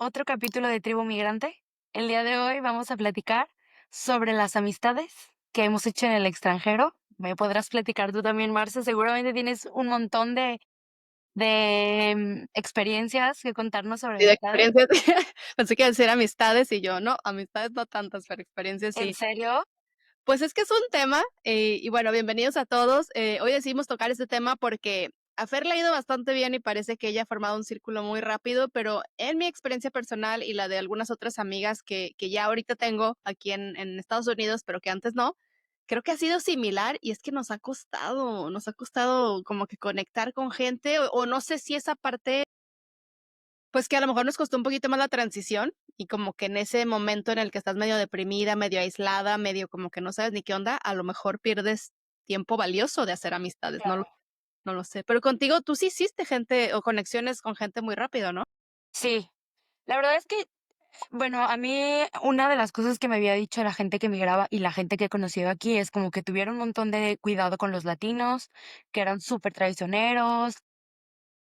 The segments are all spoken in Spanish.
otro capítulo de Tribu Migrante. El día de hoy vamos a platicar sobre las amistades que hemos hecho en el extranjero. Me podrás platicar tú también, Marce. Seguramente tienes un montón de experiencias que contarnos sobre Y de amistades. experiencias, pensé que iba a decir amistades y yo, no, amistades no tantas, pero experiencias ¿En sí. serio? Pues es que es un tema, y bueno, bienvenidos a todos. Hoy decidimos tocar este tema porque a Fer le ha ido bastante bien y parece que ella ha formado un círculo muy rápido, pero en mi experiencia personal y la de algunas otras amigas que ya ahorita tengo aquí en Estados Unidos, pero que antes no, creo que ha sido similar y es que nos ha costado como que conectar con gente o no sé si esa parte pues que a lo mejor nos costó un poquito más la transición y como que en ese momento en el que estás medio deprimida, medio aislada, medio como que no sabes ni qué onda, a lo mejor pierdes tiempo valioso de hacer amistades, Claro. no lo sé. Pero contigo tú sí hiciste gente o conexiones con gente muy rápido, ¿no? Sí, la verdad es que, bueno, a mí una de las cosas que me había dicho la gente que migraba y la gente que he conocido aquí es como que tuvieron un montón de cuidado con los latinos, que eran súper traicioneros.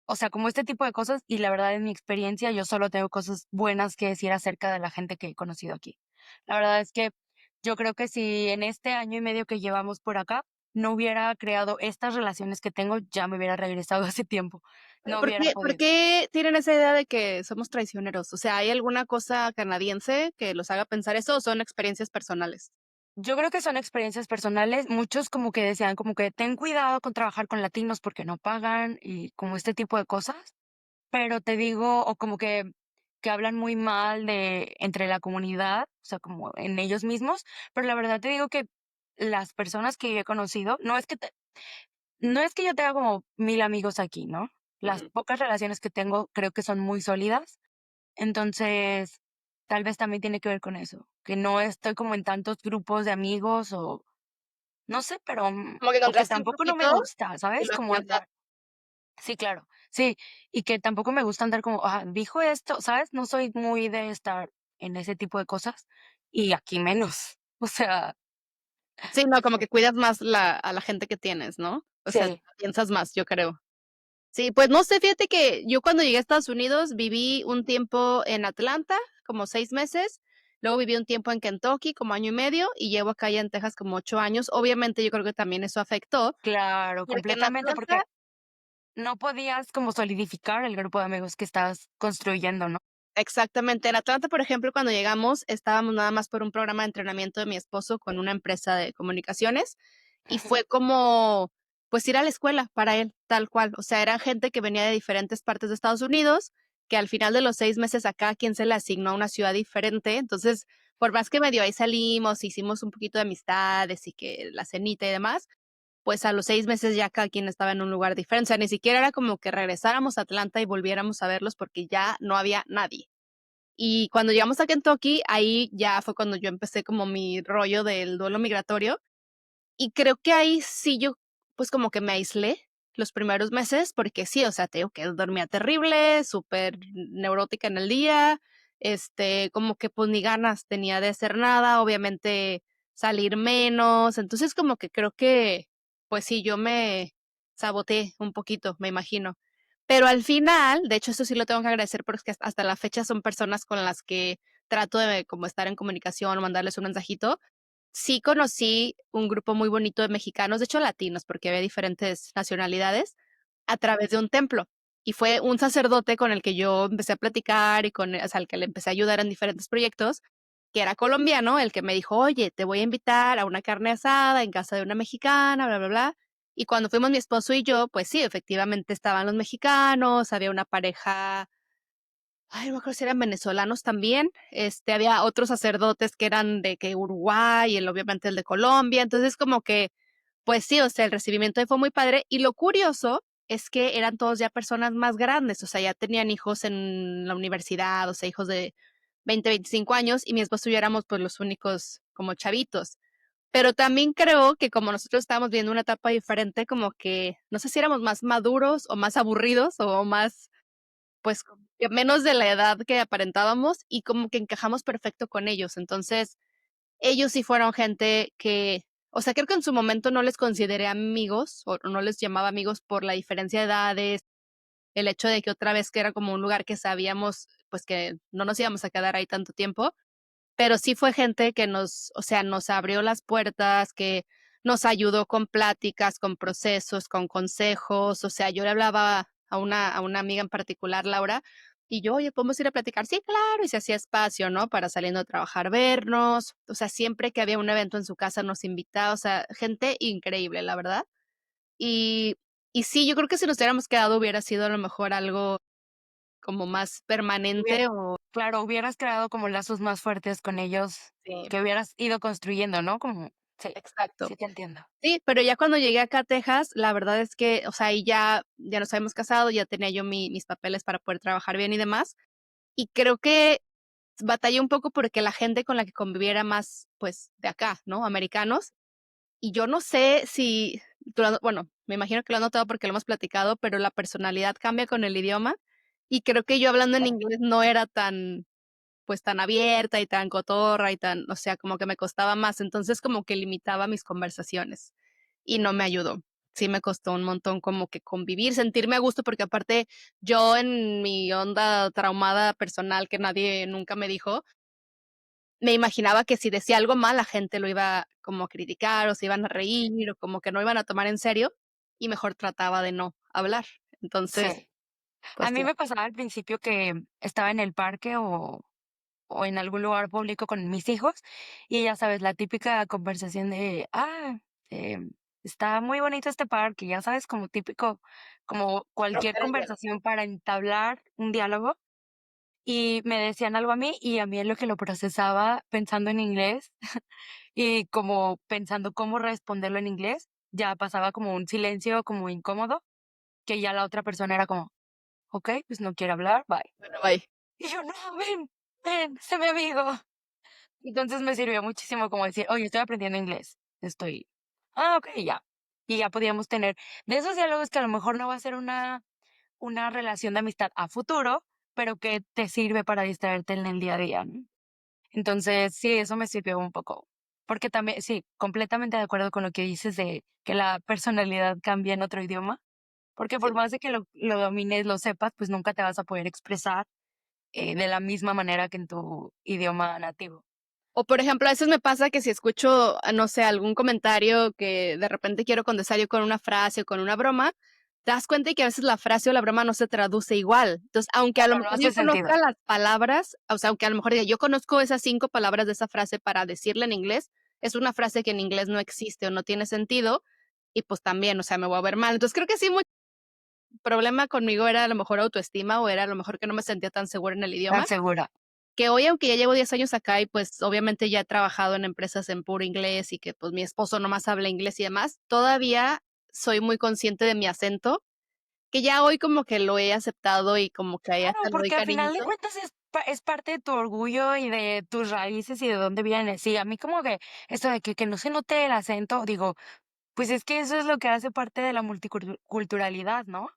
O sea, como este tipo de cosas, y la verdad, en mi experiencia, yo solo tengo cosas buenas que decir acerca de la gente que he conocido aquí. La verdad es que yo creo que si en este año y medio que llevamos por acá, no hubiera creado estas relaciones que tengo, ya me hubiera regresado hace tiempo. No hubiera Por podido. qué tienen esa idea de que somos traicioneros? O sea, ¿hay alguna cosa canadiense que los haga pensar eso o son experiencias personales? Yo creo que son experiencias personales. Muchos como que decían como que ten cuidado con trabajar con latinos porque no pagan y como este tipo de cosas. Pero te digo, o como que hablan muy mal de entre la comunidad, o sea, como en ellos mismos, pero la verdad te digo que las personas que yo he conocido, no es que yo tenga como 1000 amigos aquí, ¿no? Las Ujú. pocas relaciones que tengo creo que son muy sólidas, entonces tal vez también tiene que ver con eso, que no estoy como en tantos grupos de amigos o no sé, pero, Como que o que encontraste un tampoco no me grupito gusta, y ¿sabes? lo Como afianzaste. andar. Sí, claro. Sí, y que tampoco me gusta andar como, dijo esto, ¿sabes? No soy muy de estar en ese tipo de cosas y aquí menos. O sea, Sí, no, como sí, que cuidas más a la gente que tienes, ¿no? O sea, sí, piensas más, yo creo. Sí, pues no sé, fíjate que yo cuando llegué a Estados Unidos viví un tiempo en Atlanta, como 6 meses, luego viví un tiempo en Kentucky, como año y medio, y llevo acá ya en Texas como 8 años. Obviamente, yo creo que también eso afectó, claro, porque en completamente, porque Atlanta no podías como solidificar el grupo de amigos que estabas construyendo, ¿no? exactamente, en Atlanta, por ejemplo, cuando llegamos, estábamos nada más por un programa de entrenamiento de mi esposo con una empresa de comunicaciones, y Ujú. fue como, pues, ir a la escuela para él, tal cual. O sea, era gente que venía de diferentes partes de Estados Unidos, que al final de los 6 meses a cada quien se le asignó a una ciudad diferente. Entonces, por más que medio ahí salimos, hicimos un poquito de amistades y que la cenita y demás, pues, a los 6 meses ya cada quien estaba en un lugar diferente. O sea, ni siquiera era como que regresáramos a Atlanta y volviéramos a verlos porque ya no había nadie. Y cuando llegamos a Kentucky, ahí ya fue cuando yo empecé como mi rollo del duelo migratorio, y creo que ahí sí yo, pues, como que me aislé los primeros meses, porque sí, o sea, te digo que dormía terrible, súper neurótica en el día, como que, pues, ni ganas tenía de hacer nada, obviamente salir menos. Entonces, como que creo que, pues sí, yo me saboteé un poquito, me imagino. Pero al final, de hecho, eso sí lo tengo que agradecer porque es que hasta la fecha son personas con las que trato de como estar en comunicación o mandarles un mensajito. Sí conocí un grupo muy bonito de mexicanos, de hecho latinos, porque había diferentes nacionalidades, a través de un templo. Y fue un sacerdote con el que yo empecé a platicar y o sea, al que le empecé a ayudar en diferentes proyectos, que era colombiano, el que me dijo: "Oye, te voy a invitar a una carne asada en casa de una mexicana, bla, bla, bla". Y cuando fuimos mi esposo y yo, pues sí, efectivamente estaban los mexicanos, había una pareja. Ay, no me acuerdo si eran venezolanos también, había otros sacerdotes que eran de que Uruguay, el obviamente el de Colombia. Entonces, como que, pues sí, o sea, el recibimiento ahí fue muy padre, y lo curioso es que eran todos ya personas más grandes, o sea, ya tenían hijos en la universidad, o sea, hijos de 20, 25 años, y mi esposo y yo éramos, pues, los únicos como chavitos. Pero también creo que como nosotros estábamos viendo una etapa diferente, como que, no sé si éramos más maduros, o más aburridos, o más pues, que menos de la edad que aparentábamos y como que encajamos perfecto con ellos. Entonces, ellos sí fueron gente que, o sea, creo que en su momento no les consideré amigos, o no les llamaba amigos por la diferencia de edades, el hecho de que otra vez que era como un lugar que sabíamos pues, que no nos íbamos a quedar ahí tanto tiempo, pero sí fue gente que nos, o sea, nos abrió las puertas, que nos ayudó con pláticas, con procesos, con consejos. O sea, yo le hablaba a una amiga en particular, Laura, y yo: "Oye, ¿podemos ir a platicar?". "Sí, claro", y se hacía espacio, ¿no? Para saliendo de trabajar vernos. O sea, siempre que había un evento en su casa nos invitaba, o sea, gente increíble, la verdad. Y y sí, yo creo que si nos hubiéramos quedado hubiera sido a lo mejor algo como más Hubie permanente o claro, hubieras creado como lazos más fuertes con ellos sí, que hubieras ido construyendo, ¿no? Como sí, exacto. sí te entiendo. Sí, pero ya cuando llegué acá a Texas, la verdad es que, o sea, ahí ya nos habíamos casado, ya tenía yo mis papeles para poder trabajar bien y demás, y creo que batallé un poco porque la gente con la que conviviera más, pues, de acá, ¿no? Americanos, y yo no sé si tú lo bueno, me imagino que lo has notado porque lo hemos platicado, pero la personalidad cambia con el idioma, y creo que yo hablando en inglés no era tan, pues, tan abierta y tan cotorra y tan, o sea, como que me costaba más, entonces como que limitaba mis conversaciones y no me ayudó. Sí me costó un montón como que convivir, sentirme a gusto, porque aparte yo en mi onda traumada personal que nadie nunca me dijo, me imaginaba que si decía algo mal, la gente lo iba como a criticar o se iban a reír o como que no iban a tomar en serio y mejor trataba de no hablar. Entonces, Sí. pues A mí sí, me pasaba al principio que estaba en el parque o en algún lugar público con mis hijos y ya sabes, la típica conversación de, está muy bonito este parque, ya sabes, como típico, como cualquier romper el hielo. conversación para entablar un diálogo y me decían algo a mí y a mí en lo que lo procesaba pensando en inglés y como pensando cómo responderlo en inglés, ya pasaba como un silencio como incómodo, que ya la otra persona era como, ok, pues no quiere hablar, bye. Bueno, bye. Y yo, no, ven, ven, sé mi amigo. Entonces me sirvió muchísimo como decir, oye, estoy aprendiendo inglés, estoy, ok, ya. Y ya podíamos tener de esos diálogos que a lo mejor no va a ser una relación de amistad a futuro, pero que te sirve para distraerte en el día a día, ¿no? Entonces, sí, eso me sirvió un poco. Porque también, sí, completamente de acuerdo con lo que dices de que la personalidad cambia en otro idioma, porque por Sí. más de que lo domines, lo sepas, pues nunca te vas a poder expresar de la misma manera que en tu idioma nativo. O, por ejemplo, a veces me pasa que si escucho, no sé, algún comentario que de repente quiero contestar yo con una frase o con una broma, te das cuenta y que a veces la frase o la broma no se traduce igual. Entonces, aunque a lo Claro, no mejor yo hace sentido. conozca las palabras, o sea, aunque a lo mejor diga, yo conozco esas 5 palabras de esa frase para decirla en inglés, es una frase que en inglés no existe o no tiene sentido, y pues también, o sea, me voy a ver mal. Entonces, creo que sí, mucho problema conmigo era a lo mejor autoestima o era a lo mejor que no me sentía tan segura en el Tan idioma. segura. Que hoy, aunque ya llevo 10 años acá y, pues, obviamente ya he trabajado en empresas en puro inglés y que, pues, mi esposo nomás habla inglés y demás, todavía soy muy consciente de mi acento, que ya hoy como que lo he aceptado y como que ahí Claro, hasta le doy porque a final de cariñito. cuentas es parte de tu orgullo y de tus raíces y de dónde vienes. Sí, a mí como que esto de que no se note el acento, digo, pues es que eso es lo que hace parte de la multiculturalidad, ¿no? O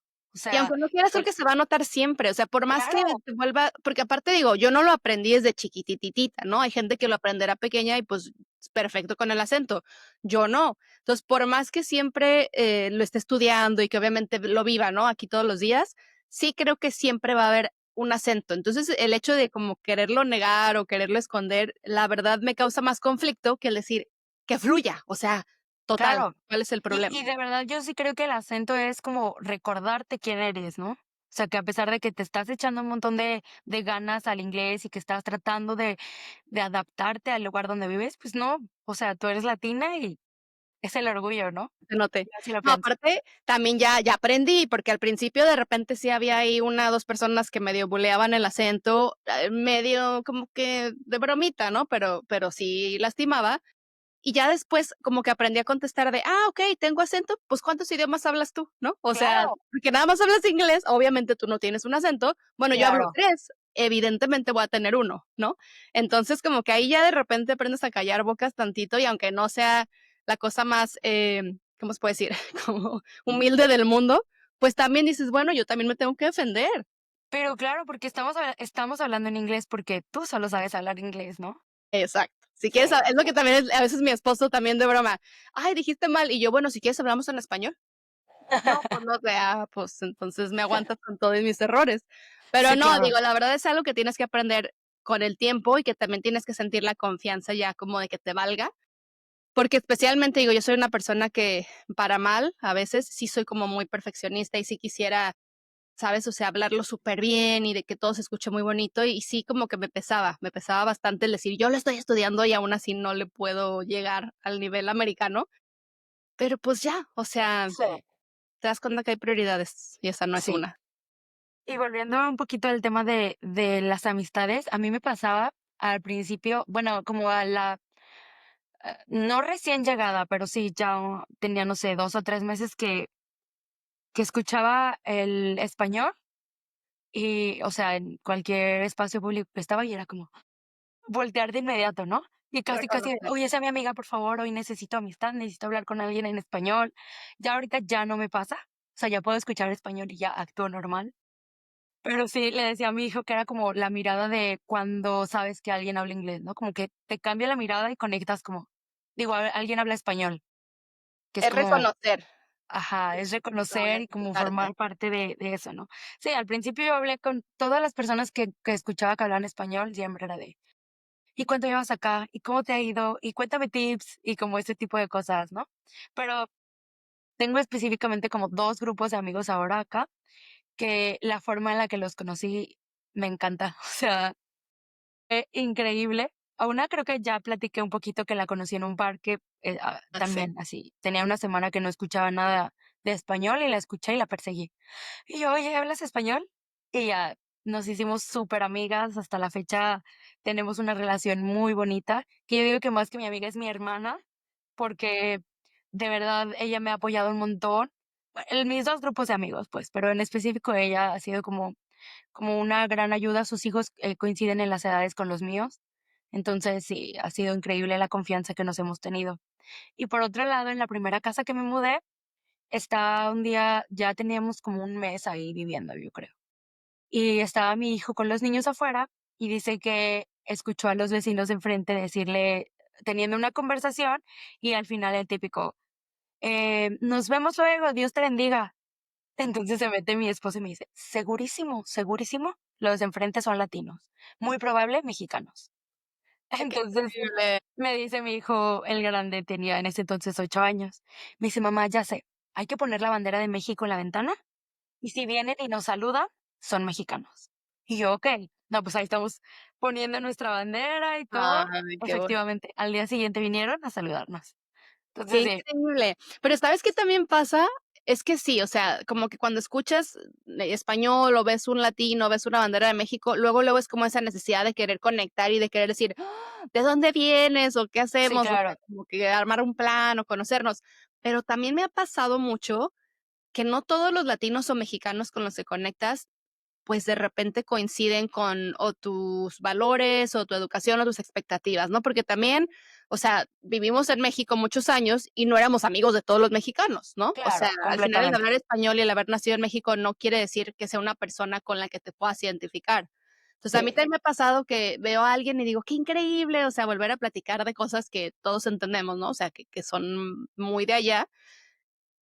Y sea, aunque no quieras, creo el que se va a notar siempre, o sea, por más que claro, te vuelva porque aparte digo, yo no lo aprendí desde chiquitititita, ¿no? Hay gente que lo aprenderá pequeña y, pues, es perfecto con el acento, yo no. Entonces, por más que siempre, lo esté estudiando y que obviamente lo viva, ¿no? Aquí todos los días, sí creo que siempre va a haber un acento. Entonces, el hecho de como quererlo negar o quererlo esconder, la verdad me causa más conflicto que el decir: "Que fluya", o sea, total, claro. ¿cuál es el problema? Y de verdad yo sí creo que el acento es como recordarte quién eres, ¿no? O sea, que a pesar de que te estás echando un montón de ganas al inglés y que estás tratando de adaptarte al lugar donde vives, pues no, o sea, tú eres latina y es el orgullo, ¿no? Se note. Yo así lo No, pienso. aparte, también ya aprendí, porque al principio de repente sí había ahí 1 2 personas que medio buleaban el acento, medio como que de bromita, ¿no? Pero sí lastimaba. Y ya después como que aprendí a contestar de: "Ah, okey, tengo acento, pues, ¿cuántos idiomas hablas tú?", ¿no? O sea, Claro, porque nada más hablas inglés, obviamente tú no tienes un acento. Bueno, yo hablo claro. 3 evidentemente voy a tener uno, ¿no? Entonces, como que ahí ya de repente aprendes a callar bocas tantito, y aunque no sea la cosa más, ¿cómo se puede decir? Como humilde del mundo, pues, también dices: "Bueno, yo también me tengo que defender". Pero claro, porque estamos hablando en inglés porque tú solo sabes hablar inglés, ¿no? Exacto. Si quieres, Sí. es lo que también es a veces mi esposo también de broma: "Ay, dijiste mal", y yo: "Bueno, si quieres hablamos en español". No, pues no sé, pues entonces me aguantas con todos mis errores. Pero Sí, no, claro. digo, la verdad es algo que tienes que aprender con el tiempo y que también tienes que sentir la confianza ya como de que te valga, porque especialmente, digo, yo soy una persona que para mal, a veces sí soy como muy perfeccionista y sí quisiera, ¿sabes? O sea, hablarlo súper bien y de que todo se escuche muy bonito y sí como que me pesaba bastante el decir, yo lo estoy estudiando y aún así no le puedo llegar al nivel americano, pero pues ya, o sea, Sí, te das cuenta que hay prioridades y esa no es sí. una. Y volviendo un poquito al tema de las amistades, a mí me pasaba al principio, bueno, como a la, no recién llegada, pero sí, ya tenía, no sé, 2 o 3 meses que escuchaba el español y, o sea, en cualquier espacio público que estaba y era como voltear de inmediato, ¿no? Y casi, casi, Reconocer. oye, esa es mi amiga, por favor, hoy necesito amistad, necesito hablar con alguien en español. Ya ahorita ya no me pasa, o sea, ya puedo escuchar español y ya actúo normal. Pero sí, le decía a mi hijo que era como la mirada de cuando sabes que alguien habla inglés, ¿no? Como que te cambia la mirada y conectas como, digo, alguien habla español, que es Es como, reconocer ajá, esa es persona, reconocer y como identificarte. formar parte de eso, ¿no? Sí, al principio yo hablé con todas las personas que escuchaba que hablaban español, siempre era de, ¿y cuánto llevas acá? ¿Y cómo te ha ido? Y cuéntame tips y como ese tipo de cosas, ¿no? Pero tengo específicamente como 2 grupos de amigos ahora acá, que la forma en la que los conocí me encanta. O sea, increíble. A una creo que ya platiqué un poquito que la conocí en un parque, Así. también así. Tenía una semana que no escuchaba nada de español y la escuché y la perseguí. Y yo, oye, ¿hablas español? Y ya nos hicimos súper amigas. Hasta la fecha tenemos una relación muy bonita, que yo digo que más que mi amiga es mi hermana, porque de verdad ella me ha apoyado un montón. En mis 2 grupos de amigos, pues, pero en específico ella ha sido como una gran ayuda. Sus hijos, coinciden en las edades con los míos. Entonces, sí, ha sido increíble la confianza que nos hemos tenido. Y por otro lado, en la primera casa que me mudé, un día ya teníamos como un mes ahí viviendo, yo creo. Y estaba mi hijo con los niños afuera y dice que escuchó a los vecinos de enfrente decirle, teniendo una conversación, y al final el típico, nos vemos luego, Dios te bendiga. Entonces se mete mi esposo y me dice, segurísimo, segurísimo, los de enfrente son latinos, muy probable mexicanos. Ay, qué Entonces increíble. me dice mi hijo, el grande, tenía en ese entonces 8 años, me dice, mamá, ya sé, hay que poner la bandera de México en la ventana y si vienen y nos saludan, son mexicanos. Y yo, ok, no, pues ahí estamos poniendo nuestra bandera y todo. Ay, qué bueno. Efectivamente, al día siguiente vinieron a saludarnos. Qué Entonces, sí, increíble. Pero, ¿sabes qué también pasa? Es que sí, o sea, como que cuando escuchas español o ves un latino, ves una bandera de México, luego, luego es como esa necesidad de querer conectar y de querer decir: "Ah, ¿de dónde vienes?", o "¿Qué sí, hacemos?", o sea, claro, como que armar un plan o conocernos. Pero también me ha pasado mucho que no todos los latinos o mexicanos con los que conectas pues, de repente coinciden con o tus valores, o tu educación, o tus expectativas, ¿no? Porque también, o sea, vivimos en México muchos años y no éramos amigos de todos los mexicanos, ¿no? O sea, claro, al final el completamente. hablar español y el haber nacido en México no quiere decir que sea una persona con la que te puedas identificar. Entonces, a mí Sí, también me ha pasado que veo a alguien y digo: "Qué increíble", o sea, volver a platicar de cosas que todos entendemos, ¿no? O sea, que son muy de allá,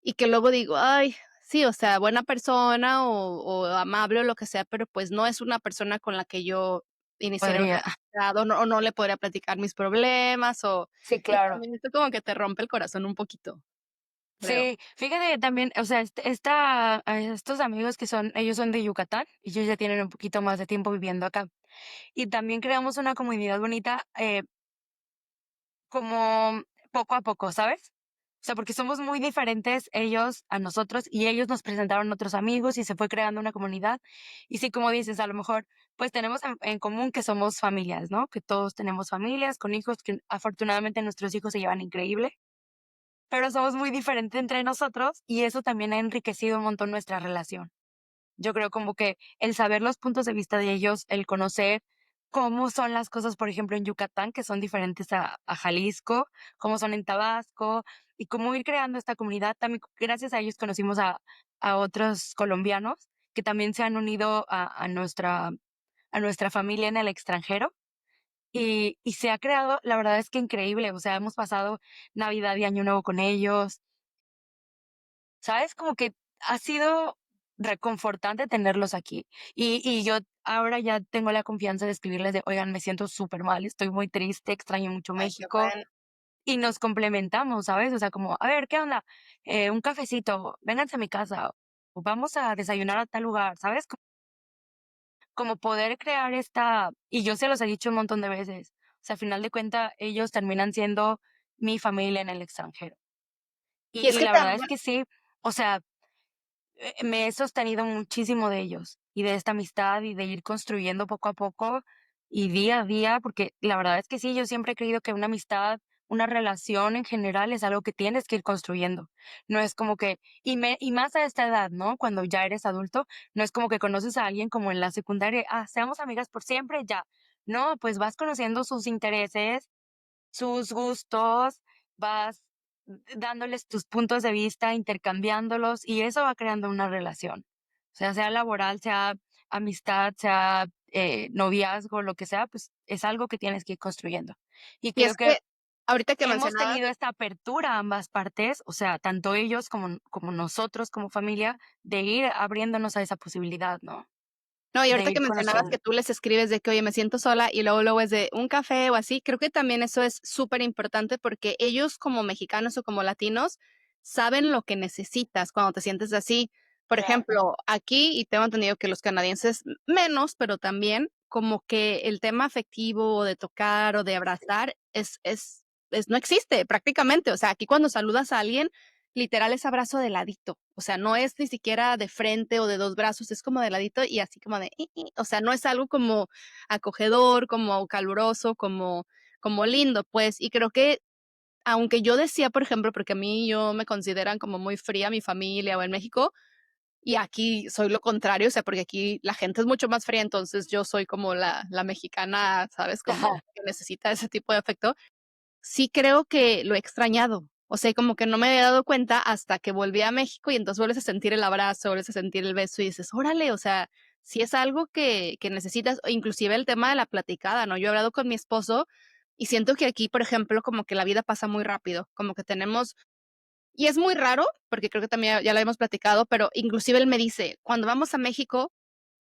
y que luego digo: "Ay, sí, o sea, buena persona o amable o lo que sea, pero, pues, no es una persona con la que yo iniciaría una podría. amistad, o no le podría platicar mis problemas", Sí, y claro. también esto como que te rompe el corazón un poquito, creo. Sí, fíjate que también, o sea, estos amigos ellos son de Yucatán y ellos ya tienen un poquito más de tiempo viviendo acá. Y también creamos una comunidad bonita, como poco a poco, ¿sabes? O sea, porque somos muy diferentes ellos a nosotros y ellos nos presentaron otros amigos y se fue creando una comunidad. Y sí, como dices, a lo mejor, pues tenemos en común que somos familias, ¿no? Que todos tenemos familias con hijos, que afortunadamente nuestros hijos se llevan increíble, pero somos muy diferentes entre nosotros y eso también ha enriquecido un montón nuestra relación. Yo creo como que el saber los puntos de vista de ellos, el conocer cómo son las cosas, por ejemplo, en Yucatán, que son diferentes a Jalisco, cómo son en Tabasco, y cómo ir creando esta comunidad. También gracias a ellos conocimos a otros colombianos que también se han unido a nuestra familia en el extranjero. Y se ha creado, la verdad es que increíble, o sea, hemos pasado Navidad y Año Nuevo con ellos, ¿sabes? Como que ha sido reconfortante tenerlos aquí. Y yo ahora ya tengo la confianza de escribirles de: "Oigan, me siento súper mal, estoy muy triste, extraño mucho Ay, qué México", bueno. y nos complementamos, ¿sabes? O sea, como: "A ver, ¿qué onda? Un cafecito, vénganse a mi casa, o vamos a desayunar a tal lugar", ¿sabes? Como poder crear esta y yo se los he dicho un montón de veces, o sea, a final de cuenta ellos terminan siendo mi familia en el extranjero. Y es Y que la verdad es también que sí, o sea, me he sostenido muchísimo de ellos y de esta amistad y de ir construyendo poco a poco y día a día, porque la verdad es que sí, yo siempre he creído que una amistad, una relación en general es algo que tienes que ir construyendo. No es como que, y más a esta edad, ¿no? Cuando ya eres adulto, no es como que conoces a alguien como en la secundaria, seamos amigas por siempre, ya. No, pues vas conociendo sus intereses, sus gustos, vas dándoles tus puntos de vista, intercambiándolos, y eso va creando una relación. O sea laboral, sea amistad, sea, noviazgo, lo que sea, pues, es algo que tienes que ir construyendo. Y y creo es que que ahorita que hemos mencionabas tenido esta apertura a ambas partes, o sea, tanto ellos como nosotros como familia, de ir abriéndonos a esa posibilidad, ¿no? no, y De ahorita que ir mencionabas conociendo. que tú les escribes de que: "Oye, me siento sola", y luego es de un café o así, creo que también eso es súper importante porque ellos como mexicanos o como latinos saben lo que necesitas cuando te sientes así. Por Claro. ejemplo, aquí, y tengo entendido que los canadienses menos, pero también como que el tema afectivo o de tocar o de abrazar es no existe prácticamente. O sea, aquí cuando saludas a alguien, literal es abrazo de ladito, o sea, no es ni siquiera de frente o de 2 brazos, es como de ladito y así como de, o sea, no es algo como acogedor, como caluroso, como lindo, pues, y creo que aunque yo decía, por ejemplo, porque a mí yo me consideran como muy fría mi familia o en México, y aquí soy lo contrario, o sea, porque aquí la gente es mucho más fría, entonces yo soy como la mexicana, ¿sabes? Como que necesita ese tipo de afecto. Sí creo que lo he extrañado. O sea, como que no me había dado cuenta hasta que volví a México y entonces vuelves a sentir el abrazo, vuelves a sentir el beso y dices: "Órale", o sea, sí es algo que necesitas, o inclusive el tema de la platicada, ¿no? Yo he hablado con mi esposo y siento que aquí, por ejemplo, como que la vida pasa muy rápido, como que tenemos y es muy raro, porque creo que también ya lo hemos platicado, pero inclusive él me dice: "Cuando vamos a México,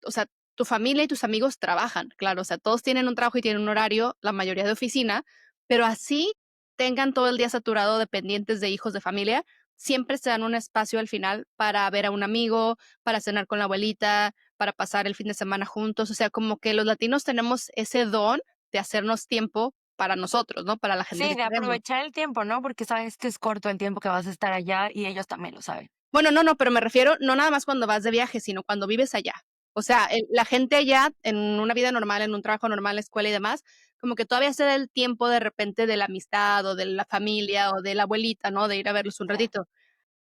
o sea, tu familia y tus amigos trabajan, claro, o sea, todos tienen un trabajo y tienen un horario, la mayoría de oficina, pero así tengan todo el día saturado de pendientes de hijos de familia, siempre se dan un espacio al final para ver a un amigo, para cenar con la abuelita, para pasar el fin de semana juntos, o sea, como que los latinos tenemos ese don de hacernos tiempo para nosotros, ¿no? Para la gente Sí, que de queremos. aprovechar el tiempo, ¿no? Porque sabes que es corto el tiempo que vas a estar allá y ellos también lo saben. Bueno, no, pero me refiero no nada más cuando vas de viaje, sino cuando vives allá. O sea, la gente allá en una vida normal, en un trabajo normal, escuela y demás, como que todavía se da el tiempo de repente de la amistad, o de la familia, o de la abuelita, ¿no? De ir a verlos un ratito.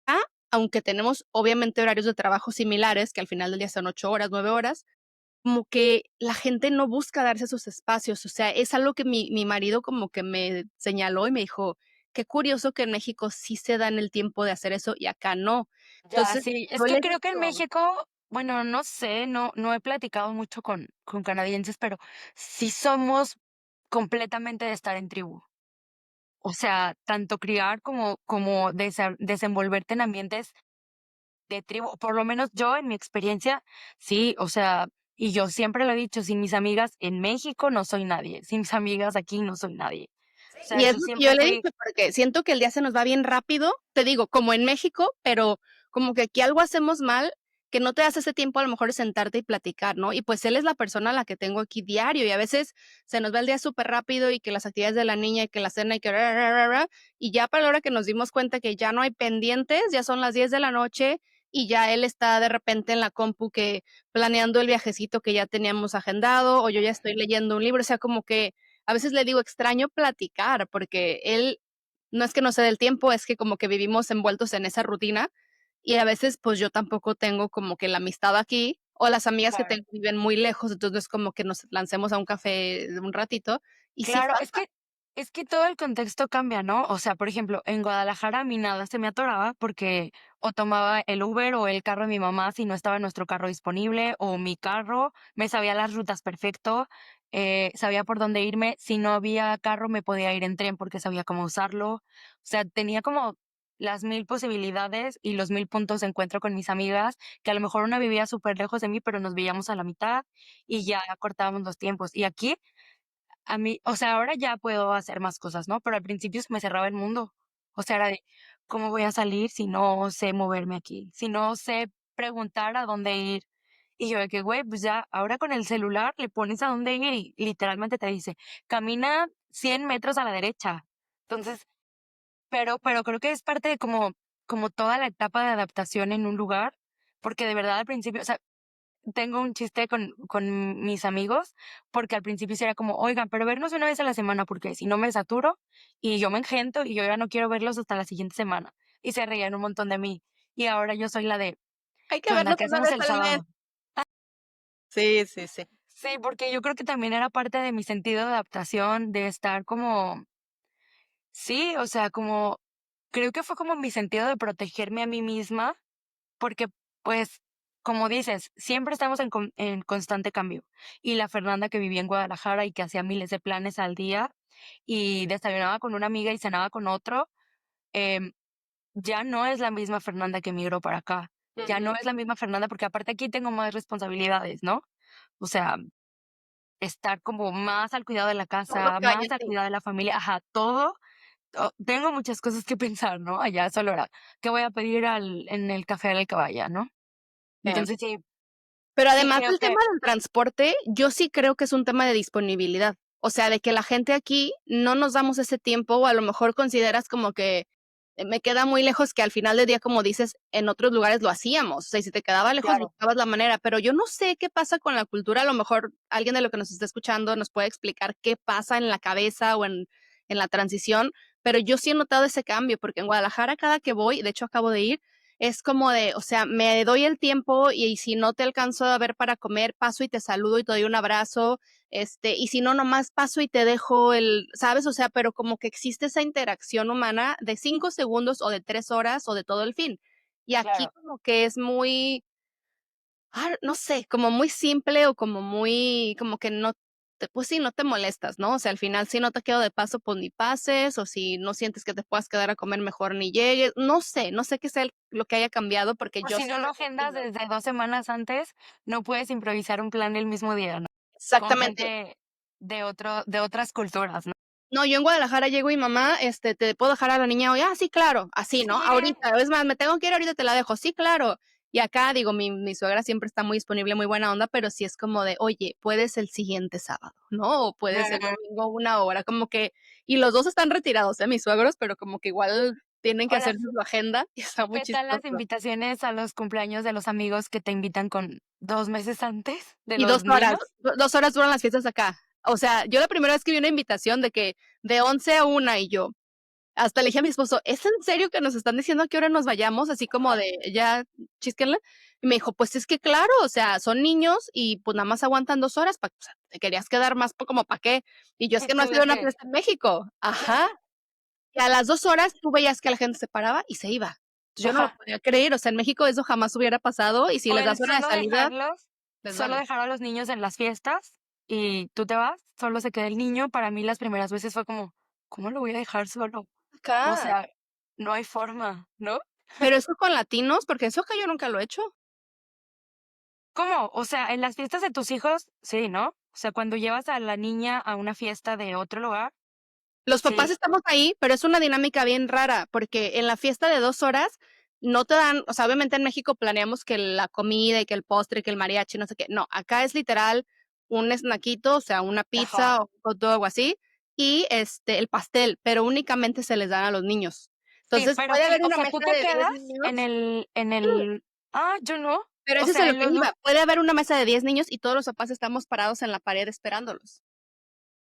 Ah, aunque tenemos obviamente horarios de trabajo similares, que al final del día son 8 horas, 9 horas, como que la gente no busca darse esos espacios. O sea, es algo que mi marido como que me señaló y me dijo: "Qué curioso que en México sí se dan el tiempo de hacer eso y acá no". Ya, Entonces, sí, es yo que le he creo que en dicho México, bueno, no sé, no he platicado mucho con canadienses, pero sí somos completamente de estar en tribu. O sea, tanto criar como desenvolverte en ambientes de tribu, por lo menos yo en mi experiencia, sí, o sea, y yo siempre lo he dicho, sin mis amigas en México no soy nadie, sin mis amigas aquí no soy nadie. O sea, y es yo lo que yo siempre le he fui dicho, porque siento que el día se nos va bien rápido, te digo, como en México, pero como que aquí algo hacemos mal, que no te das ese tiempo a lo mejor de sentarte y platicar, ¿no? Y pues él es la persona a la que tengo aquí diario, y a veces se nos va el día súper rápido y que las actividades de la niña y que la cena y que y ya para la hora que nos dimos cuenta que ya no hay pendientes, ya son las 10 de la noche y ya él está de repente en la compu que planeando el viajecito que ya teníamos agendado, o yo ya estoy leyendo un libro, o sea, como que a veces le digo, extraño platicar, porque él no es que no se dé el tiempo, es que como que vivimos envueltos en esa rutina y a veces, pues, yo tampoco tengo como que la amistad aquí, o las amigas que claro. tengo viven muy lejos, entonces no es como que nos lancemos a un café de un ratito, y sí Claro, falta. es que todo el contexto cambia, ¿no? O sea, por ejemplo, en Guadalajara a mí nada se me atoraba porque o tomaba el Uber o el carro de mi mamá si no estaba nuestro carro disponible, o mi carro, me sabía las rutas perfecto, sabía por dónde irme. Si no había carro, me podía ir en tren porque sabía cómo usarlo. O sea, tenía como las 1000 posibilidades y los 1000 puntos de encuentro con mis amigas, que a lo mejor una vivía súper lejos de mí, pero nos veíamos a la mitad y ya cortábamos los tiempos. Y aquí, a mí, o sea, ahora ya puedo hacer más cosas, ¿no? Pero al principio se me cerraba el mundo. O sea, era de, ¿cómo voy a salir si no sé moverme aquí? Si no sé preguntar a dónde ir. Y yo de que, güey, pues ya, ahora con el celular le pones a dónde ir y literalmente te dice, camina 100 metros a la derecha. Entonces, pero creo que es parte de como toda la etapa de adaptación en un lugar, porque de verdad al principio, o sea, tengo un chiste con mis amigos, porque al principio sí era como, oigan, pero vernos una vez a la semana, porque si no me saturo y yo me engento y yo ya no quiero verlos hasta la siguiente semana. Y se reían un montón de mí. Y ahora yo soy la de, Hay que ¿qué onda? vernos ¿Qué una hacemos vez el al mes. sábado? Sí, sí, sí. Sí, porque yo creo que también era parte de mi sentido de adaptación, de estar como, sí, o sea, como, creo que fue como mi sentido de protegerme a mí misma, porque, pues, como dices, siempre estamos en constante cambio. Y la Fernanda que vivía en Guadalajara y que hacía miles de planes al día y desayunaba con una amiga y cenaba con otro, em, ya no es la misma Fernanda que migró para acá. Ya no Ujú. es la misma Fernanda porque aparte aquí tengo más responsabilidades, ¿no? O sea, estar como más al cuidado de la Todo casa, más al cállate. cuidado de la familia, ajá, todo. Tengo muchas cosas que pensar, ¿no? Allá solo era, ¿qué voy a pedir en el café del que vaya, ¿no? Entonces sí, Pero sí además creo del que, tema del transporte, yo sí creo que es un tema de disponibilidad. O sea, de que la gente aquí no nos damos ese tiempo, o a lo mejor consideras como que me queda muy lejos, que al final del día, como dices, en otros lugares lo hacíamos. O sea, y si te quedaba lejos, claro, buscabas la manera. Pero yo no sé qué pasa con la cultura. A lo mejor alguien de lo que nos está escuchando nos puede explicar qué pasa en la cabeza o en la transición. Pero yo sí he notado ese cambio, porque en Guadalajara, cada que voy, de hecho acabo de ir, es como de, o sea, me doy el tiempo y si no te alcanzo a ver para comer, paso y te saludo y te doy un abrazo, y si no, nomás paso y te dejo ¿sabes? O sea, pero como que existe esa interacción humana de 5 segundos o de 3 horas o de todo el fin. Y aquí claro. como que es muy, no sé, como muy simple o como muy, como que no te, pues sí, no te molestas, ¿no? O sea, al final si no te quedo de paso, pues ni pases, o si no sientes que te puedas quedar a comer mejor ni llegues, no sé qué sea lo que haya cambiado porque O yo si sí no lo lo he agendas sentido. desde 2 semanas antes, no puedes improvisar un plan el mismo día, ¿no? Con Exactamente. gente de otras culturas, ¿no? No, yo en Guadalajara llego y mamá, ¿te puedo dejar a la niña hoy? Ah, sí, claro, así, ¿no? Sí, Ahorita, es más, me tengo que ir ahorita, te la dejo, sí, claro. Y acá, digo, mi suegra siempre está muy disponible, muy buena onda, pero sí es como de, oye, puedes el siguiente sábado, ¿no? O puedes el ujú. domingo 1 hora, como que, y los dos están retirados, mis suegros, pero como que igual tienen que Hola, hacerse su agenda y está muy ¿qué tal las chistoso. invitaciones a los cumpleaños de los amigos que te invitan con 2 meses antes de Y 2 los horas, niños? 2 horas duran las fiestas acá. O sea, yo la primera vez que vi una invitación de que de 11 a 1 y yo, hasta le dije a mi esposo: "¿Es en serio que nos están diciendo a qué hora nos vayamos?", así como de ya chísquenle. Y me dijo: "Pues es que claro, o sea, son niños y, pues, nada más aguantan 2 horas, o sea, te querías quedar más, ¿como para qué?". Y yo: "Es Y que no ha tú sido de una que, fiesta en México". Ajá. Y a las 2 horas tú veías que la gente se paraba y se iba. Yo no lo ajá. podía creer, o sea, en México eso jamás hubiera pasado, y si O les el das hora de salida, les solo vale. dejar a los niños en las fiestas y tú te vas, solo se queda el niño. Para mí las primeras veces fue como, ¿cómo lo voy a dejar solo? O Acá. sea, no hay forma, ¿no? Pero eso con latinos, porque eso acá yo nunca lo he hecho. ¿Cómo? O sea, en las fiestas de tus hijos, sí, ¿no? O sea, cuando llevas a la niña a una fiesta de otro lugar, Los papás sí, estamos ahí, pero es una dinámica bien rara, porque en la fiesta de 2 horas no te dan, o sea, obviamente en México planeamos que la comida y que el postre, que el mariachi, no sé qué. No, acá es literal un snackito, o sea, una ajá. pizza o un hot dog o así, y, el pastel, pero únicamente se les dan a los niños. Sí, Entonces, pero puede sí, haber o una sea, tú mesa te de 10 quedas niños. yo no. Pero O eso es a sea, lo en que los iba. Puede haber una mesa de 10 niños y todos los papás estamos parados en la pared esperándolos.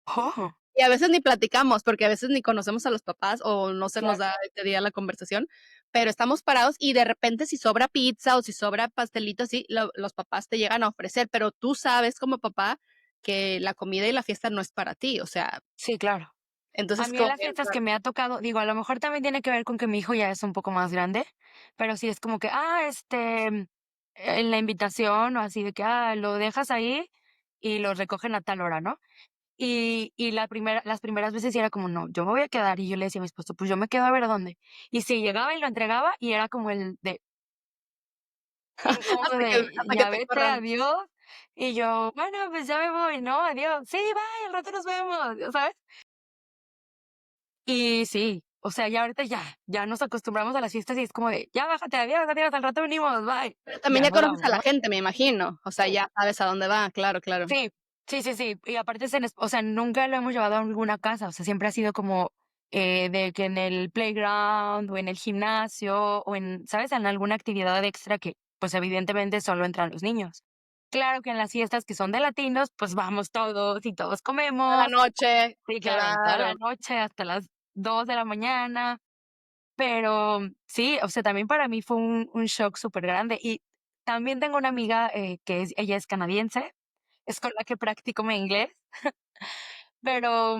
oh, Y a veces ni platicamos, porque a veces ni conocemos a los papás o no se nos claro. da ese día la conversación, pero estamos parados y de repente si sobra pizza o si sobra pastelito así, los papás te llegan a ofrecer, pero tú sabes como papá que la comida y la fiesta no es para ti, o sea, Sí, claro. A entonces mí en como las bien fiestas que raro. me ha tocado, digo, a lo mejor también tiene que ver con que mi hijo ya es un poco más grande, pero sí es como que, en la invitación o así de que, lo dejas ahí y lo recogen a tal hora, ¿no? Y las primeras veces sí era como, no, yo me voy a quedar. Y yo le decía a mi esposo, pues yo me quedo a ver a dónde. Y sí, llegaba y lo entregaba y era como el de incómodo de, Hasta que ya te vete, corran. adiós. Y yo, bueno, pues ya me voy, ¿no? Adiós. Sí, bye, al rato nos vemos, ¿sabes? Y sí, o sea, ya ahorita ya nos acostumbramos a las fiestas y es como de, ya bájate, adiós, adiós, al rato venimos, bye. Pero también Ya ya nos conoces a vamos, la ¿no? gente, me imagino. O sea, Sí. ya sabes a dónde va, claro, claro. Sí, sí, sí, sí. Y aparte o sea, nunca lo hemos llevado a alguna casa, o sea, siempre ha sido como, de que en el playground o en el gimnasio o en, ¿sabes? En alguna actividad extra que, pues, evidentemente solo entran los niños. Claro que en las fiestas que son de latinos, pues vamos todos y todos Toda la comemos. noche, Sí, claro, en toda la claro. noche hasta las 2 de la mañana. Pero sí, o sea, también para mí fue un shock súper grande. Y también tengo una amiga, ella es canadiense, es con la que practico mi inglés, pero,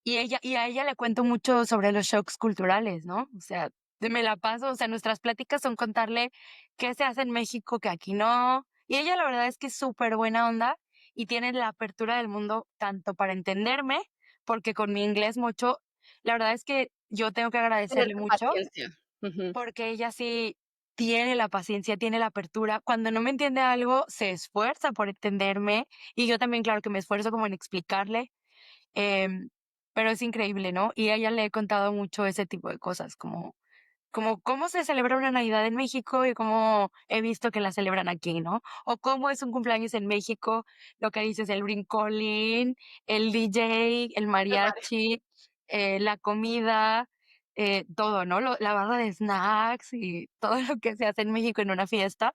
y a ella le cuento mucho sobre los shocks culturales, ¿no? O sea, me la paso, o sea, nuestras pláticas son contarle qué se hace en México que aquí no. Y ella la verdad es que es súper buena onda y tiene la apertura del mundo tanto para entenderme, porque con mi inglés mucho, la verdad es que yo tengo que agradecerle Tenerte mucho paciencia. Ujú. porque ella sí tiene la paciencia, tiene la apertura. Cuando no me entiende algo, se esfuerza por entenderme y yo también, claro que me esfuerzo como en explicarle, em, pero es increíble, ¿no? Y a ella le he contado mucho ese tipo de cosas, como cómo se celebra una Navidad en México y cómo he visto que la celebran aquí, ¿no? O cómo es un cumpleaños en México, lo que dices, el brincolín, el DJ, el El Mario. mariachi, la comida, todo, ¿no? La barra de snacks y todo lo que se hace en México en una fiesta.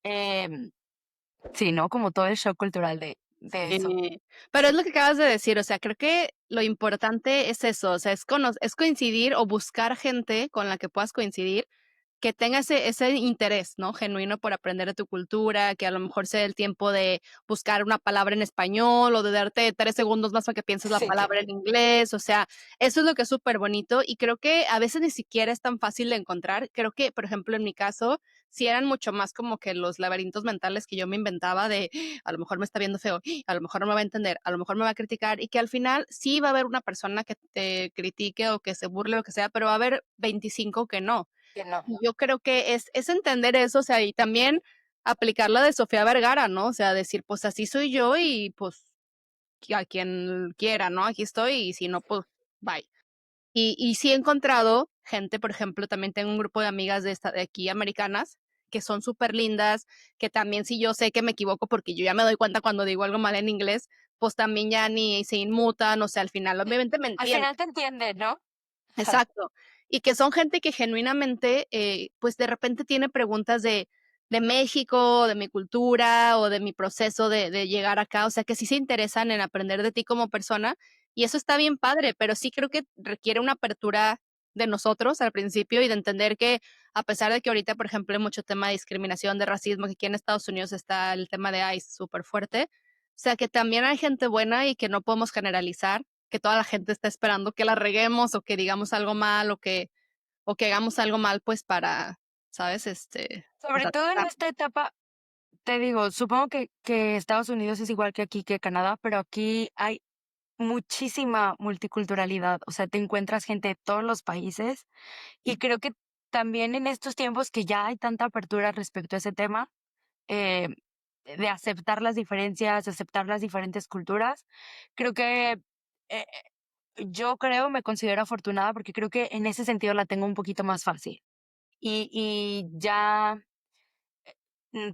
Em, sí, ¿no? Como todo el shock cultural de eso. Sí, pero es lo que acabas de decir, o sea, creo que lo importante es eso, o sea, es coincidir o buscar gente con la que puedas coincidir que tenga ese interés, ¿no? Genuino por aprender de tu cultura, que a lo mejor sea el tiempo de buscar una palabra en español o de darte 3 segundos más para que pienses la Sí, palabra en inglés, o sea, eso es lo que es súper bonito y creo que a veces ni siquiera es tan fácil de encontrar. Creo que, por ejemplo, en mi caso, sí eran mucho más como que los laberintos mentales que yo me inventaba de, a lo mejor me está viendo feo, a lo mejor no me va a entender, a lo mejor me va a criticar y que al final sí va a haber una persona que te critique o que se burle o lo que sea, pero va a haber 25 que no. que no. Y yo creo que es entender eso, o sea, y también aplicar la de Sofía Vergara, ¿no? O sea, decir, pues así soy yo y pues a quien quiera, ¿no? Aquí estoy y si no, pues bye. Y sí he encontrado gente, por ejemplo, también tengo un grupo de amigas de aquí americanas que son súper lindas, que también si yo sé que me equivoco porque yo ya me doy cuenta cuando digo algo mal en inglés, pues también ya ni se inmutan, o sea, al final obviamente me Al entienden. final te entienden, ¿no? Exacto. Y que son gente que genuinamente, pues, de repente tiene preguntas de México, de mi cultura, o de mi proceso de llegar acá, o sea, que sí se interesan en aprender de ti como persona, y eso está bien padre, pero sí creo que requiere una apertura de nosotros al principio y de entender que, a pesar de que ahorita, por ejemplo, hay mucho tema de discriminación, de racismo, que aquí en Estados Unidos está el tema de ICE súper fuerte, o sea, que también hay gente buena y que no podemos generalizar, que toda la gente está esperando que la reguemos o que digamos algo mal o que hagamos algo mal, pues, para, ¿sabes? Pues, Sobre todo en atacar. esta etapa, te digo, supongo que Estados Unidos es igual que aquí, que Canadá, pero aquí hay muchísima multiculturalidad, o sea, te encuentras gente de todos los países y creo que también en estos tiempos que ya hay tanta apertura respecto a ese tema, eh, de aceptar las diferencias, de aceptar las diferentes culturas, creo que eh, yo creo, me considero afortunada porque creo que en ese sentido la tengo un poquito más fácil. Y ya,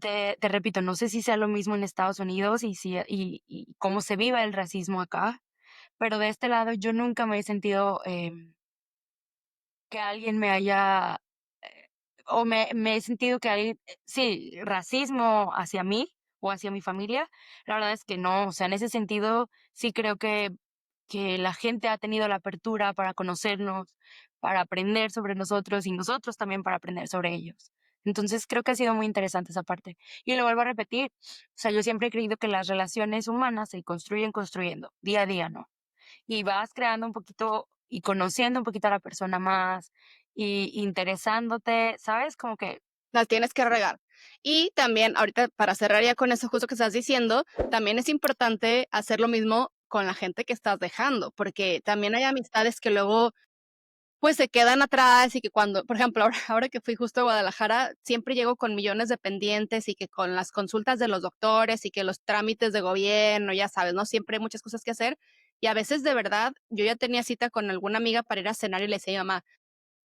te repito, no sé si sea lo mismo en Estados Unidos y cómo se viva el racismo acá, pero de este lado yo nunca me he sentido, que alguien me haya, eh, o me he sentido que alguien, sí, racismo hacia mí o hacia mi familia, la verdad es que no, o sea, en ese sentido sí creo que la gente ha tenido la apertura para conocernos, para aprender sobre nosotros y nosotros también para aprender sobre ellos. Entonces creo que ha sido muy interesante esa parte. Y lo vuelvo a repetir, o sea, yo siempre he creído que las relaciones humanas se construyen construyendo, día a día, ¿no? Y vas creando un poquito y conociendo un poquito a la persona más y interesándote, ¿sabes? Como que Las tienes que regar. Y también, ahorita para cerrar ya con eso justo que estás diciendo, también es importante hacer lo mismo con la gente que estás dejando, porque también hay amistades que luego pues se quedan atrás y que cuando, por ejemplo, ahora que fui justo a Guadalajara, siempre llego con millones de pendientes y que con las consultas de los doctores y que los trámites de gobierno, ya sabes, ¿no? Siempre hay muchas cosas que hacer. Y a veces, de verdad, yo ya tenía cita con alguna amiga para ir a cenar y le decía a mi mamá,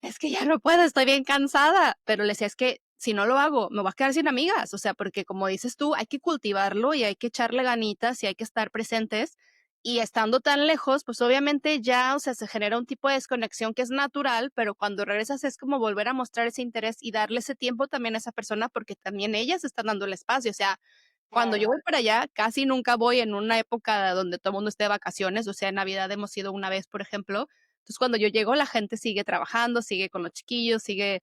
es que ya no puedo, estoy bien cansada. Pero le decía, es que si no lo hago, me voy a quedar sin amigas. O sea, porque como dices tú, hay que cultivarlo y hay que echarle ganitas y hay que estar presentes. Y estando tan lejos, pues obviamente ya, o sea, se genera un tipo de desconexión que es natural, pero cuando regresas es como volver a mostrar ese interés y darle ese tiempo también a esa persona porque también ellas están dando el espacio. O sea, cuando yo Claro. voy para allá, casi nunca voy en una época donde todo el mundo esté de vacaciones, o sea, en Navidad hemos ido una vez, por ejemplo. Entonces, cuando yo llego, la gente sigue trabajando, sigue con los chiquillos, sigue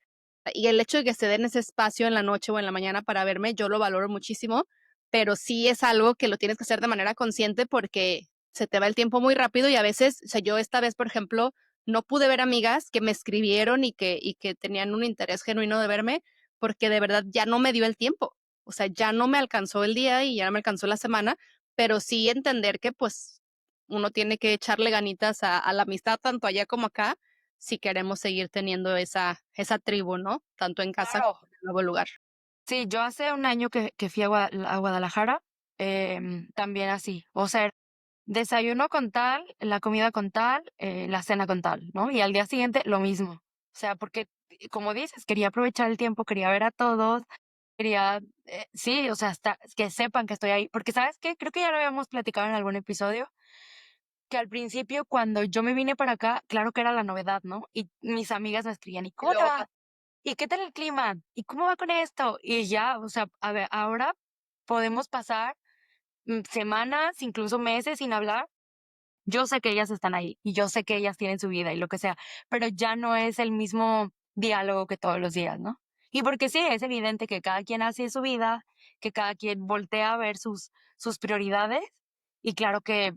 y el hecho de que se den ese espacio en la noche o en la mañana para verme, yo lo valoro muchísimo, pero sí es algo que lo tienes que hacer de manera consciente porque se te va el tiempo muy rápido y a veces, o sea, yo esta vez, por ejemplo, no pude ver amigas que me escribieron y que tenían un interés genuino de verme, porque de verdad ya no me dio el tiempo. O sea, ya no me alcanzó el día y ya no me alcanzó la semana, pero sí entender que, pues, uno tiene que echarle ganitas a la amistad tanto allá como acá, si queremos seguir teniendo esa tribu, ¿no? Tanto en casa Claro. como en el nuevo lugar. Sí, yo hace un año que fui a Guadalajara, también así, o sea, desayuno con tal, la comida con tal, la cena con tal, ¿no? Y al día siguiente lo mismo. O sea, porque, como dices, quería aprovechar el tiempo, quería ver a todos, quería, sí, o sea, hasta que sepan que estoy ahí. Porque, ¿sabes qué? Creo que ya lo habíamos platicado en algún episodio, que al principio, cuando yo me vine para acá, claro que era la novedad, ¿no? Y mis amigas me escribían, ¿y Y cómo te luego va? ¿Y qué tal el clima? ¿Y cómo va con esto? Y ya, o sea, a ver, ahora podemos pasar semanas, incluso meses sin hablar. Yo sé que ellas están ahí y yo sé que ellas tienen su vida y lo que sea, pero ya no es el mismo diálogo que todos los días, ¿no? Y porque sí, es evidente que cada quien hace su vida, que cada quien voltea a ver sus prioridades y claro que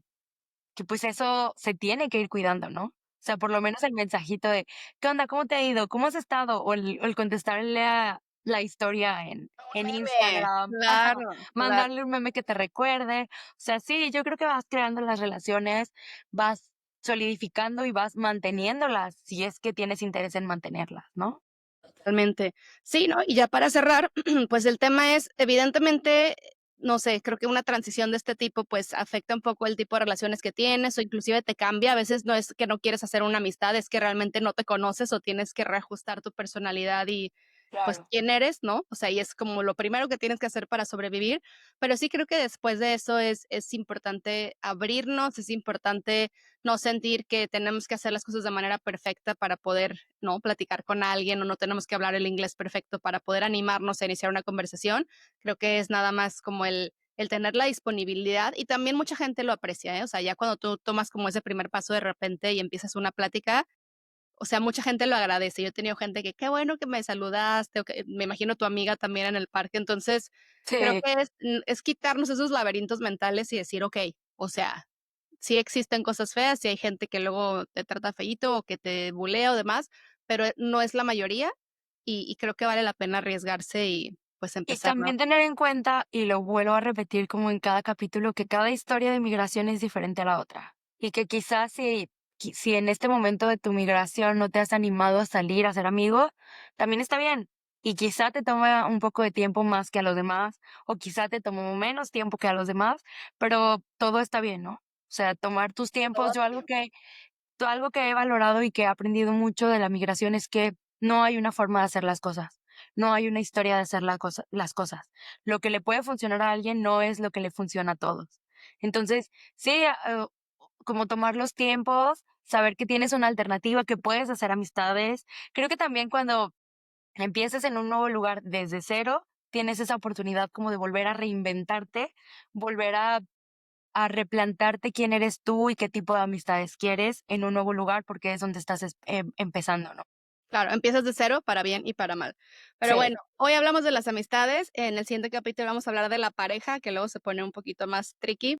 pues eso se tiene que ir cuidando, ¿no? O sea, por lo menos el mensajito de, ¿qué onda? ¿Cómo te ha ido? ¿Cómo has estado? O el contestarle a la historia en meme. Instagram, ajá, Claro, claro. mandarle un meme que te recuerde. O sea, sí, yo creo que vas creando las relaciones, vas solidificando y vas manteniéndolas si es que tienes interés en mantenerlas, ¿no? Totalmente. Sí, ¿no? Y ya para cerrar, pues el tema es, evidentemente, no sé, creo que una transición de este tipo, pues afecta un poco el tipo de relaciones que tienes o inclusive te cambia. A veces no es que no quieres hacer una amistad, es que realmente no te conoces o tienes que reajustar tu personalidad y pues Claro. quién eres, ¿no? O sea, y es como lo primero que tienes que hacer para sobrevivir, pero sí creo que después de eso es importante abrirnos, es importante no sentir que tenemos que hacer las cosas de manera perfecta para poder, ¿no? Platicar con alguien o no tenemos que hablar el inglés perfecto para poder animarnos a iniciar una conversación. Creo que es nada más como el tener la disponibilidad y también mucha gente lo aprecia, ¿eh? O sea, ya cuando tú tomas como ese primer paso de repente y empiezas una plática, o sea, mucha gente lo agradece. Yo he tenido gente que, qué bueno que me saludaste, o que me imagino tu amiga también en el parque. Entonces, creo Sí, que es quitarnos esos laberintos mentales y decir, okey, o sea, sí existen cosas feas, sí hay gente que luego te trata feíto o que te bulea o demás, pero no es la mayoría, y creo que vale la pena arriesgarse y, pues, y empezar, ¿no? también tener en cuenta, y lo vuelvo a repetir como en cada capítulo, que cada historia de migración es diferente a la otra. Y que quizás si en este momento de tu migración no te has animado a salir a ser amigo, también está bien. Y quizá te toma un poco de tiempo más que a los demás, o quizá te tomó menos tiempo que a los demás, pero todo está bien, ¿no? O sea, tomar tus tiempos. Todo Yo algo que he valorado y que he aprendido mucho de la migración es que no hay una forma de hacer las cosas, no hay una historia de hacer las cosas. Lo que le puede funcionar a alguien no es lo que le funciona a todos. Entonces, sí, como tomar los tiempos, saber que tienes una alternativa, que puedes hacer amistades. Creo que también cuando empieces en un nuevo lugar desde cero, tienes esa oportunidad como de volver a reinventarte, volver a replantarte quién eres tú y qué tipo de amistades quieres en un nuevo lugar, porque es donde estás empezando, ¿no? Claro, empiezas de cero para bien y para mal. Pero Sí, bueno, hoy hablamos de las amistades, en el siguiente capítulo vamos a hablar de la pareja, que luego se pone un poquito más tricky.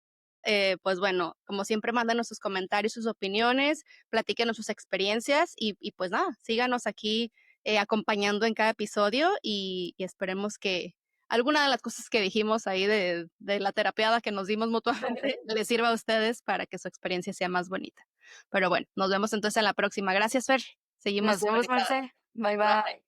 Pues bueno, como siempre, mándanos sus comentarios, sus opiniones, platíquenos sus experiencias y pues nada, síganos aquí acompañando en cada episodio y esperemos alguna de las cosas que dijimos ahí de la terapiada que nos dimos mutuamente les sirva a ustedes para que su experiencia sea más bonita. Pero bueno, nos vemos entonces en la próxima. Gracias, Fer. Nos Seguimos vemos, conectadas. Marce. Bye, Bye. bye.